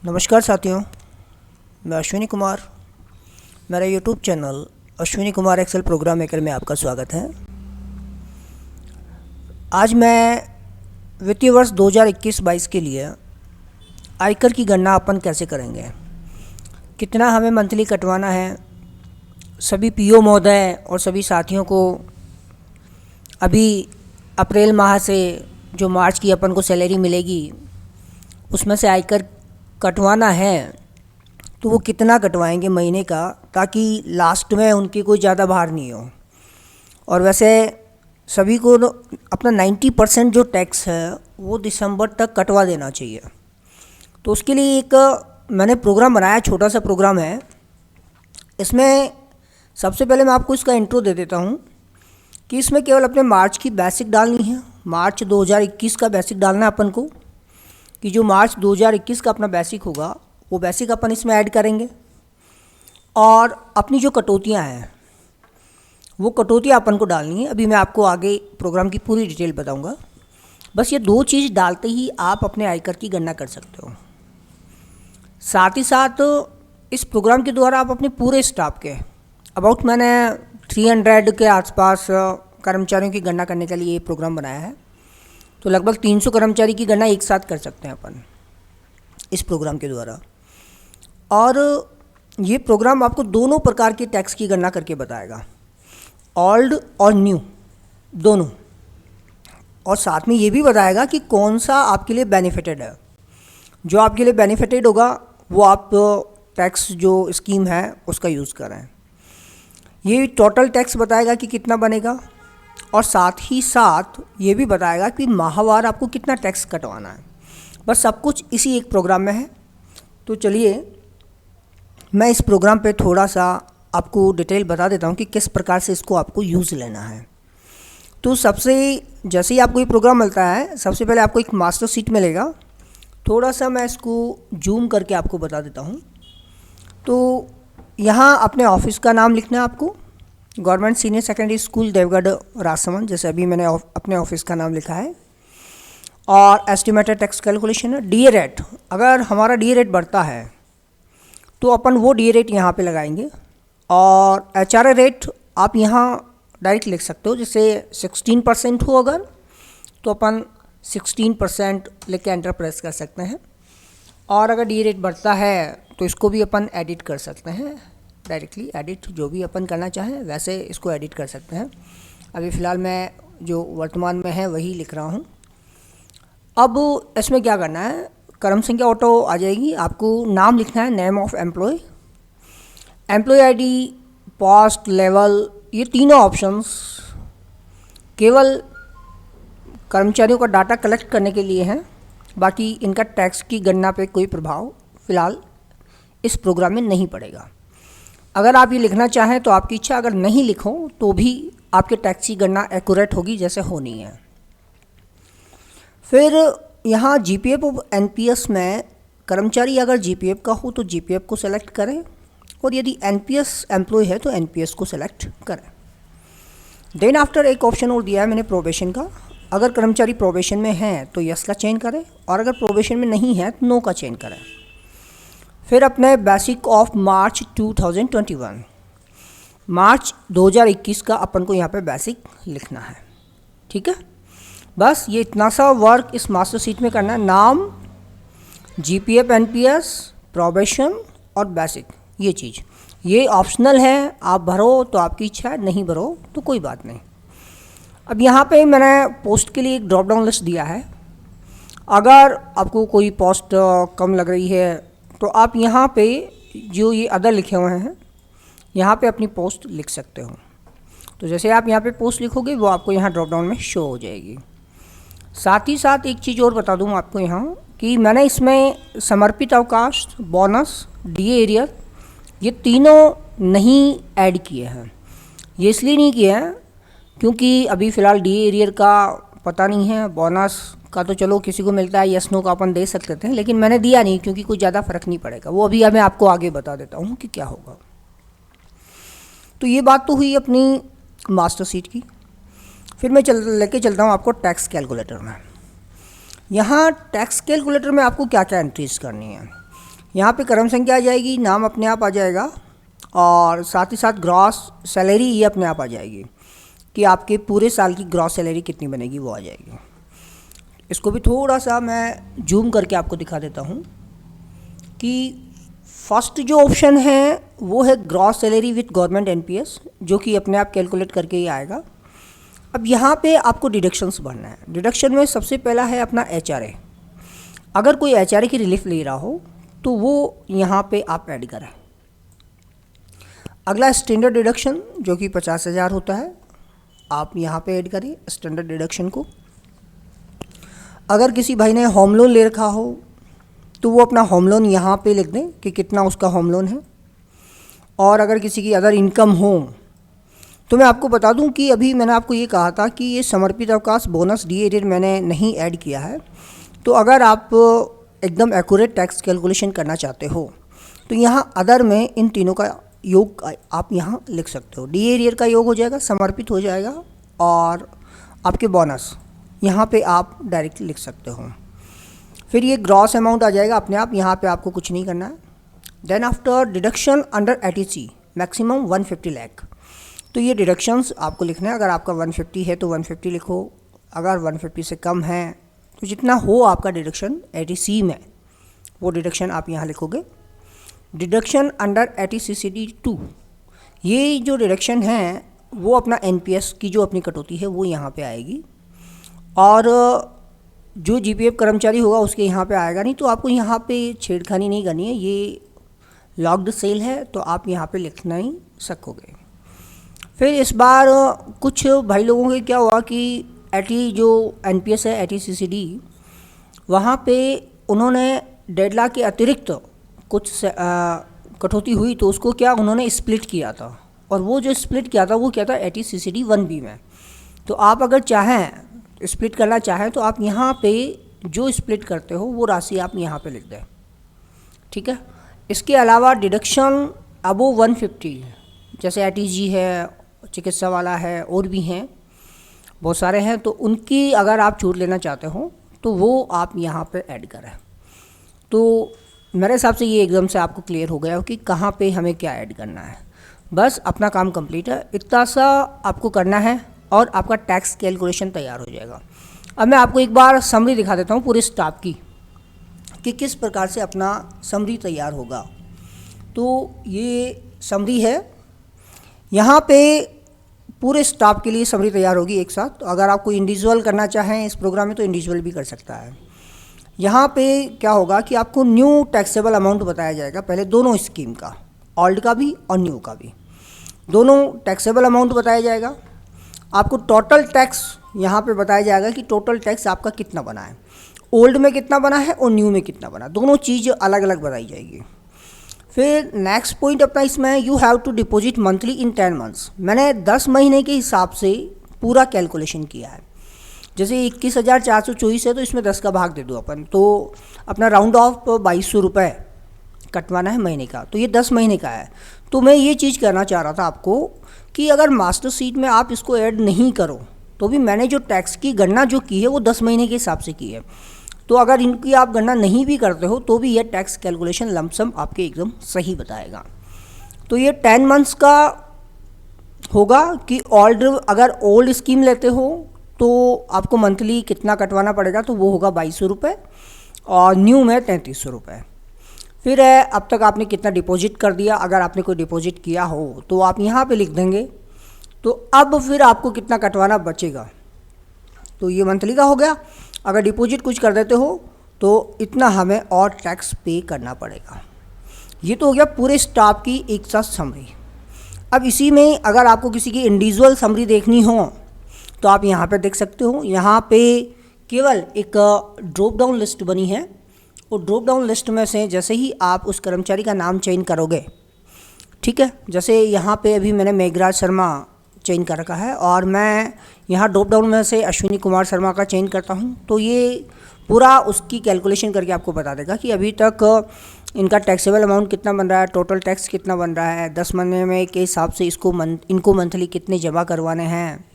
नमस्कार साथियों, मैं अश्विनी कुमार। मेरा YouTube channel Ashwini Kumar Excel program maker में आपका स्वागत है। आज मैं वित्तीय वर्ष 2021-22 के लिए आयकर की गणना अपन कैसे करेंगे, कितना हमें मंथली कटवाना है। सभी पीओ महोदय और सभी साथियों को अभी अप्रैल माह से जो मार्च की अपन को सैलरी मिलेगी उसमें से आयकर कटवाना है, तो वो कितना कटवाएंगे महीने का, ताकि लास्ट में उनकी कोई ज़्यादा भार नहीं हो। और वैसे सभी को अपना 90% जो टैक्स है वो दिसंबर तक कटवा देना चाहिए। तो उसके लिए एक मैंने प्रोग्राम बनाया, छोटा सा प्रोग्राम है। इसमें सबसे पहले मैं आपको इसका इंट्रो दे देता हूँ कि इसमें केवल अपने मार्च की बेसिक डालनी है। मार्च 2021 का बेसिक डालना है अपन को, कि जो मार्च 2021 का अपना बेसिक होगा वो बेसिक अपन इसमें ऐड करेंगे। और अपनी जो कटौतियाँ हैं वो कटौतियाँ अपन को डालनी है। अभी मैं आपको आगे प्रोग्राम की पूरी डिटेल बताऊंगा। बस ये दो चीज़ डालते ही आप अपने आयकर की गणना कर सकते हो। साथ ही साथ इस प्रोग्राम के द्वारा आप अपने पूरे स्टाफ के अबाउट मैंने 300 के आसपास कर्मचारियों की गणना करने के लिए ये प्रोग्राम बनाया है। तो लगभग 300 कर्मचारी की गणना एक साथ कर सकते हैं अपन इस प्रोग्राम के द्वारा। और ये प्रोग्राम आपको दोनों प्रकार के टैक्स की गणना करके बताएगा, ओल्ड और न्यू दोनों। और साथ में ये भी बताएगा कि कौन सा आपके लिए बेनिफिटेड है। जो आपके लिए बेनिफिटेड होगा वो आप टैक्स जो स्कीम है उसका यूज़ करें। ये टोटल टैक्स बताएगा कि कितना बनेगा, और साथ ही साथ ये भी बताएगा कि माहवार आपको कितना टैक्स कटवाना है। बस सब कुछ इसी एक प्रोग्राम में है। तो चलिए मैं इस प्रोग्राम पे थोड़ा सा आपको डिटेल बता देता हूँ कि किस प्रकार से इसको आपको यूज़ लेना है। तो सबसे जैसे ही आपको ये प्रोग्राम मिलता है, सबसे पहले आपको एक मास्टर शीट मिलेगा। थोड़ा सा मैं इसको जूम करके आपको बता देता हूँ। तो यहाँ अपने ऑफिस का नाम लिखना है आपको, government senior secondary school Devgarh Rajsamand, जैसे अभी मैंने अपने ऑफिस का नाम लिखा है। और एस्टिमेटेड टैक्स कैलकुलेशन है। डीए रेट, अगर हमारा डीए रेट बढ़ता है तो अपन वो डीए रेट यहाँ पे लगाएंगे। और एचआरए रेट आप यहाँ डायरेक्ट लिख सकते हो, जैसे 16% हो अगर तो अपन 16% लिख के एंटर प्रेस कर सकते हैं। और अगर डीए रेट बढ़ता है तो इसको भी अपन एडिट कर सकते हैं, डायरेक्टली एडिट, जो भी अपन करना चाहें वैसे इसको एडिट कर सकते हैं। अभी फ़िलहाल मैं जो वर्तमान में है वही लिख रहा हूँ। अब इसमें क्या करना है, क्रम संख्या ऑटो आ जाएगी। आपको नाम लिखना है, name of employ, employ ID, post, level, ये तीनों ऑप्शंस केवल कर्मचारियों का डाटा कलेक्ट करने के लिए हैं। बाकी इनका टैक्स की गणना पे कोई प्रभाव फ़िलहाल इस प्रोग्राम में नहीं पड़ेगा। अगर आप ये लिखना चाहें तो आपकी इच्छा, अगर नहीं लिखो तो भी आपके टैक्स की गणना एक्यूरेट होगी जैसे होनी है। फिर यहाँ जीपीएफ और एनपीएस में कर्मचारी अगर जीपीएफ का हो तो जीपीएफ को सेलेक्ट करें, और यदि एनपीएस एम्प्लॉय है तो एनपीएस को सेलेक्ट करें। देन आफ्टर एक ऑप्शन और दिया है मैंने प्रोबेशन का। अगर कर्मचारी प्रोबेशन में हैं तो यस का चयन करें, और अगर प्रोबेशन में नहीं है तो नो का चयन करें। फिर अपने बेसिक ऑफ मार्च 2021, मार्च 2021 का अपन को यहाँ पे बेसिक लिखना है। ठीक है, बस ये इतना सा वर्क इस मास्टर शीट में करना है। नाम, जीपीएफ, एनपीएस, प्रोबेशन और बेसिक, ये चीज़ ये ऑप्शनल है। आप भरो तो आपकी इच्छा है, नहीं भरो तो कोई बात नहीं। अब यहाँ पे मैंने पोस्ट के लिए एक ड्रॉप डाउन लिस्ट दिया है। अगर आपको कोई पोस्ट कम लग रही है तो आप यहाँ पे जो ये अदर लिखे हुए हैं यहाँ पे अपनी पोस्ट लिख सकते हो। तो जैसे आप यहाँ पे पोस्ट लिखोगे वो आपको यहाँ ड्रॉप डाउन में शो हो जाएगी। साथ ही साथ एक चीज़ और बता दूँ आपको यहाँ कि मैंने इसमें समर्पित अवकाश, बोनस, डीए एरियर, ये तीनों नहीं ऐड किए हैं। ये इसलिए नहीं किए हैं क्योंकि अभी फ़िलहाल डीए एरियर का पता नहीं है। बोनस का तो चलो किसी को मिलता है, यस नो का अपन दे सकते थे, लेकिन मैंने दिया नहीं क्योंकि कोई ज़्यादा फ़र्क नहीं पड़ेगा। वो अभी मैं आपको आगे बता देता हूँ कि क्या होगा। तो ये बात तो हुई अपनी मास्टर शीट की। फिर मैं लेके चलता हूँ आपको टैक्स कैलकुलेटर में। यहाँ टैक्स कैलकुलेटर में आपको क्या क्या एंट्रीज करनी है। यहाँ पे क्रम संख्या आ जाएगी, नाम अपने आप आ जाएगा और साथ ही साथ ग्रॉस सैलरी ये अपने आप आ जाएगी कि आपके पूरे साल की ग्रॉस सैलरी कितनी बनेगी वो आ जाएगी। इसको भी थोड़ा सा मैं जूम करके आपको दिखा देता हूँ कि फर्स्ट जो ऑप्शन है वो है gross salary with government NPS, जो कि अपने आप कैलकुलेट करके ही आएगा। अब यहाँ पे आपको डिडक्शंस भरना है। डिडक्शन में सबसे पहला है अपना एचआरए। अगर कोई एचआरए की रिलीफ ले रहा हो तो वो यहाँ पे आप ऐड करें। अगला स्टैंडर्ड डिडक्शन जो कि 50,000 होता है, आप यहाँ पे ऐड करिए स्टैंडर्ड डिडक्शन को। अगर किसी भाई ने होम लोन ले रखा हो तो वो अपना होम लोन यहाँ पे लिख दें कि कितना उसका होम लोन है। और अगर किसी की अदर इनकम हो तो मैं आपको बता दूं कि अभी मैंने आपको ये कहा था कि ये समर्पित अवकाश बोनस डी एरियर मैंने नहीं ऐड किया है। तो अगर आप एकदम एक्यूरेट टैक्स कैलकुलेशन करना चाहते हो तो यहाँ अदर में इन तीनों का योग आप यहाँ लिख सकते हो। डी एरियर का योग हो जाएगा, समर्पित हो जाएगा और आपके बोनस यहाँ पे आप डायरेक्ट लिख सकते हो। फिर ये ग्रॉस अमाउंट आ जाएगा अपने आप, यहाँ पे आपको कुछ नहीं करना है। Then after deduction under ATC maximum 150 lakh, तो ये डिडक्शंस आपको लिखना है। अगर आपका 150 है तो 150 लिखो, अगर 150 से कम है तो जितना हो आपका डिडक्शन एटीसी में वो डिडक्शन आप यहाँ लिखोगे। डिडक्शन अंडर एटीसीसीडी 2, ये जो डिडक्शन है वो अपना एनपीएस की जो अपनी कटौती है वो यहाँ पे आएगी और जो जीपीएफ कर्मचारी होगा उसके यहाँ पे आएगा नहीं। तो आपको यहाँ पे छेड़खानी नहीं करनी है, ये लॉक्ड सेल है तो आप यहाँ पे लिखना ही सकोगे। फिर इस बार कुछ भाई लोगों के क्या हुआ कि एटी जो एनपीएस है एटीसीसीडी, वहाँ पे उन्होंने 1.5 लाख के अतिरिक्त कुछ कटौती हुई तो उसको क्या उन्होंने स्प्लिट किया था, और वो जो स्प्लिट किया था वो क्या था एटीसीसीडी 1B में। तो आप अगर चाहें स्प्लिट करना चाहें तो आप यहाँ पे जो स्प्लिट करते हो वो राशि आप यहाँ पे लिख दें, ठीक है। इसके अलावा डिडक्शन अबो 150 जैसे एटीजी है, चिकित्सा वाला है, और भी हैं बहुत सारे हैं, तो उनकी अगर आप छूट लेना चाहते हो तो वो आप यहाँ पे ऐड करें। तो मेरे हिसाब से ये एकदम से आपको क्लियर हो गया हो कि कहाँ पे हमें क्या ऐड करना है। बस अपना काम कंप्लीट है, इतना सा आपको करना है और आपका टैक्स कैलकुलेशन तैयार हो जाएगा। अब मैं आपको एक बार समरी दिखा देता हूँ पूरे स्टाफ की कि किस प्रकार से अपना समरी तैयार होगा। तो ये समरी है, यहाँ पे पूरे स्टाफ के लिए समरी तैयार होगी एक साथ। तो अगर आप कोई इंडिविजुअल करना चाहें इस प्रोग्राम में तो इंडिविजुअल भी कर सकता है। यहाँ पे क्या होगा कि आपको न्यू टैक्सेबल अमाउंट बताया जाएगा, पहले दोनों स्कीम का, ओल्ड का भी और न्यू का भी, दोनों टैक्सेबल अमाउंट बताया जाएगा। आपको टोटल टैक्स यहाँ पे बताया जाएगा कि टोटल टैक्स आपका कितना बना है, ओल्ड में कितना बना है और न्यू में कितना बना, दोनों चीज़ अलग अलग बताई जाएगी। फिर नेक्स्ट पॉइंट अपना इसमें है you have to deposit monthly in 10 months. मैंने 10 महीने के हिसाब से पूरा कैलकुलेशन किया है। जैसे 21,424 है तो इसमें 10 का भाग दे दो अपन, तो अपना राउंड ऑफ 2200 रुपये कटवाना है महीने का, तो ये 10 महीने का है। तो मैं ये चीज़ कहना चाह रहा था आपको कि अगर मास्टर शीट में आप इसको ऐड नहीं करो तो भी मैंने जो टैक्स की गणना जो की है वो 10 महीने के हिसाब से की है। तो अगर इनकी आप गणना नहीं भी करते हो तो भी ये टैक्स कैलकुलेशन लमसम आपके एकदम सही बताएगा। तो ये 10 मंथ्स का होगा कि अगर ओल्ड स्कीम लेते हो तो आपको मंथली कितना कटवाना पड़ेगा, तो वो होगा 2200 रुपये और न्यू में 3300 रुपये। फिर है अब तक आपने कितना डिपॉजिट कर दिया, अगर आपने कोई डिपॉजिट किया हो तो आप यहाँ पे लिख देंगे। तो अब फिर आपको कितना कटवाना बचेगा, तो ये मंथली का हो गया। अगर डिपॉजिट कुछ कर देते हो तो इतना हमें और टैक्स पे करना पड़ेगा। ये तो हो गया पूरे स्टाफ की एक साथ समरी। अब इसी में अगर आपको किसी की इंडिविजुअल समरी देखनी हो तो आप यहाँ पे देख सकते हो। यहाँ पे केवल एक ड्रॉप डाउन लिस्ट बनी है, और ड्रॉप डाउन लिस्ट में से जैसे ही आप उस कर्मचारी का नाम चयन करोगे, ठीक है, जैसे यहाँ पे अभी मैंने मेघराज शर्मा चयन कर रखा है और मैं यहाँ ड्रॉप डाउन में से अश्विनी कुमार शर्मा का चयन करता हूँ, तो ये पूरा उसकी कैलकुलेशन करके आपको बता देगा कि अभी तक इनका टैक्सेबल अमाउंट कितना बन रहा है, टोटल टैक्स कितना बन रहा है, 10 महीने में के हिसाब से इनको मंथली कितने जमा करवाने हैं,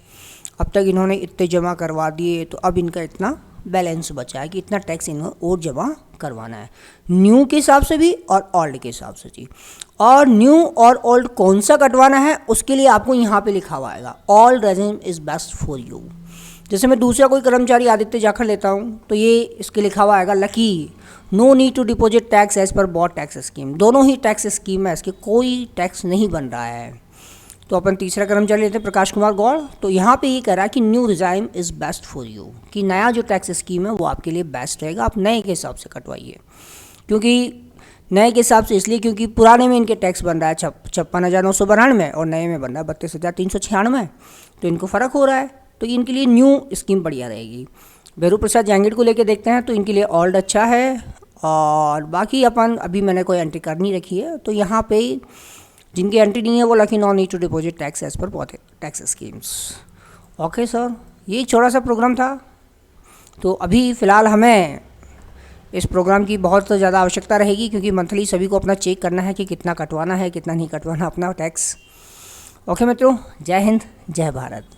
अब तक इन्होंने इतने जमा करवा दिए तो अब इनका इतना बैलेंस बचा है कि इतना टैक्स इन्हें और जमा करवाना है, न्यू के हिसाब से भी और ओल्ड के हिसाब से जी। और न्यू और ओल्ड कौन सा कटवाना है उसके लिए आपको यहाँ पे लिखा हुआ आएगा all regime is best for you. जैसे मैं दूसरा कोई कर्मचारी आदित्य जाखड़ लेता हूँ तो ये इसके लिखा हुआ आएगा lucky no need to deposit tax as per bot tax scheme. दोनों ही टैक्स स्कीम है, इसके कोई टैक्स नहीं बन रहा है। तो अपन तीसरा कर्मचारी लेते हैं प्रकाश कुमार गौड़। तो यहाँ पे ये कह रहा है कि new regime is best for you, कि नया जो टैक्स स्कीम है वो आपके लिए बेस्ट रहेगा, आप नए के हिसाब से कटवाइए। क्योंकि नए के हिसाब से इसलिए क्योंकि पुराने में इनके टैक्स बन रहा है 56,992 और नए में बन रहा है 32,396, तो इनको फ़र्क हो रहा है, तो इनके लिए न्यू स्कीम बढ़िया रहेगी। भैरू प्रसाद जहांगीर को लेके देखते हैं तो इनके लिए ओल्ड अच्छा है, और बाकी अपन अभी मैंने कोई एंट्री कर नहीं रखी है, तो यहाँ पे जिनकी एंट्री नहीं है वो lucky non need to deposit tax as per बहुत टैक्स स्कीम्स। ओके सर, ये छोटा सा प्रोग्राम था। तो अभी फ़िलहाल हमें इस प्रोग्राम की बहुत ज़्यादा आवश्यकता रहेगी क्योंकि मंथली सभी को अपना चेक करना है कि कितना कटवाना है कितना नहीं कटवाना अपना टैक्स। ओके मित्रों, जय हिंद जय भारत।